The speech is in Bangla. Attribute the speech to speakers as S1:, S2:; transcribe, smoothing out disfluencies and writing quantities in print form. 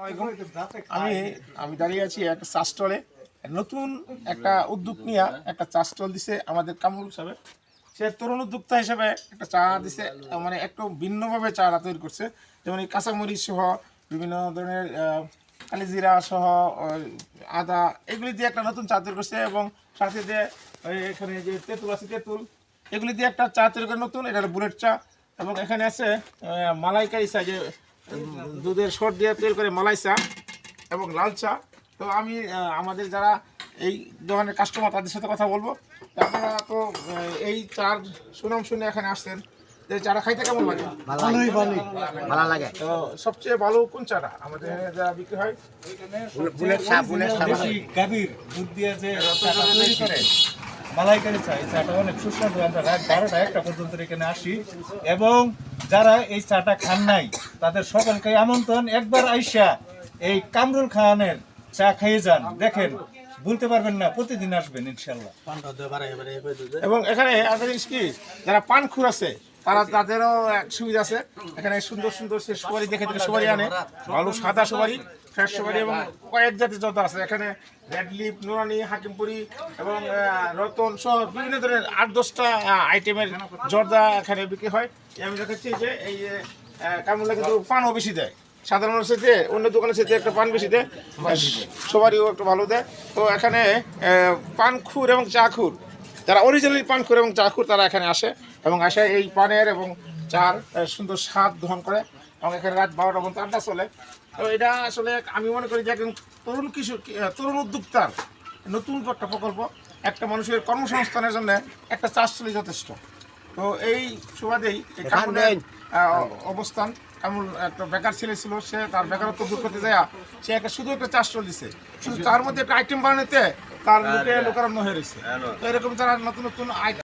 S1: আমি আমি দাঁড়িয়ে আছি একটা চা স্টলে। নতুন একটা উদ্যোগ নিয়ে একটা চা স্টল দিছে আমাদের কামরুল সাহেব। সে তরুণ উদ্যোক্তা হিসেবে একটা চা দিছে, মানে একটু ভিন্নভাবে চাটা তৈরি করছে। যেমন এই কাঁচামরিচ সহ বিভিন্ন ধরনের কালিজিরা সহ আদা এগুলি দিয়ে একটা নতুন চা তৈরি করছে, এবং সাথে দিয়ে এখানে যে তেঁতুল আছে তেঁতুল এগুলি দিয়ে একটা চা তৈরি করে নতুন, এটা বুলেট চা। এবং এখানে আছে মালাইকারি চা, যে দুধের শট দিয়ে তৈরি করে মালাই চা এবং লাল চা। তো আমি আমাদের যারা এই দোকানের কাস্টমার তাদের সাথে কথা বলবো। আপনারা তো এই চার সুনাম শুনে এখানে আসছেন, যে চাটা খাইতে কেমন লাগে?
S2: ভালো লাগে।
S1: তো সবচেয়ে ভালো কোন চাটা আমাদের যা বিক্রি হয়?
S2: বুলেট চা, বুলেট চা
S3: দেশি গাভীর দুধ দিয়ে যে চাটা তৈরি করে মালাইকারি চা, এই চাটা অনেক সুস্বাদু। আমরা রাত 12টা-1টা পর্যন্ত এখানে আসি, এবং যারা এই চাটা খান নাই তাদের সকলকে আমন্ত্রণ, একবার আইসা এই কামরুল খানের চা খেয়ে যান, দেখেন ভুলতে পারবেন না, প্রতিদিন আসবেন ইনশাল্লাহ।
S1: এবং এখানে একটা জিনিস কি, যারা পানখুর আছে তাদেরও এক সুবিধা আছে। এখানে সুন্দর সুন্দর সে সুপারি দেখে থেকে সুপারি আনে, ভালো সাদা সুপারি, ফ্রেশ সুপারি, এবং কয়েক জাতের যত আছে এখানে রেড লিপ, নুরানি, হাকিমপুরি এবং রতন সহ বিভিন্ন ধরনের 8-10টা আইটেমের জর্দা এখানে বিক্রি হয়। আমি দেখাচ্ছি যে এই কামরুল্লা কিন্তু পানও বেশি দেয়, সাধারণ সাথে অন্য দোকানের সাথে একটা পান বেশি দেয়, সবারইও একটু ভালো দেয়। তো এখানে পানখুর এবং চাখুর, যারা অরিজিনালি পানখুর এবং চাখুর, তারা এখানে আসে এবং আসে এই পানের এবং চার সুন্দর স্বাদ গ্রহণ করে। এবং এখানে রাত 12টা পর্যন্ত আড্ডা চলে। তো এটা আসলে আমি মনে করি যে একজন তরুণ উদ্যোক্তার নতুন একটা প্রকল্প, একটা মানুষের কর্মসংস্থানের জন্য একটা চা স্টলই যথেষ্ট। তো এই সুবাদেই অবস্থান। এমন একটা বেকার ছেলে ছিল, সে তার বেকারত্ব দূর করতে যায় সে শুধু একটা চা স্টল দিছে, শুধু তার মধ্যে একটা আইটেম বানাতে তার লোকেরা হয়ে রয়েছে। তো এরকম যারা নতুন নতুন আইটেম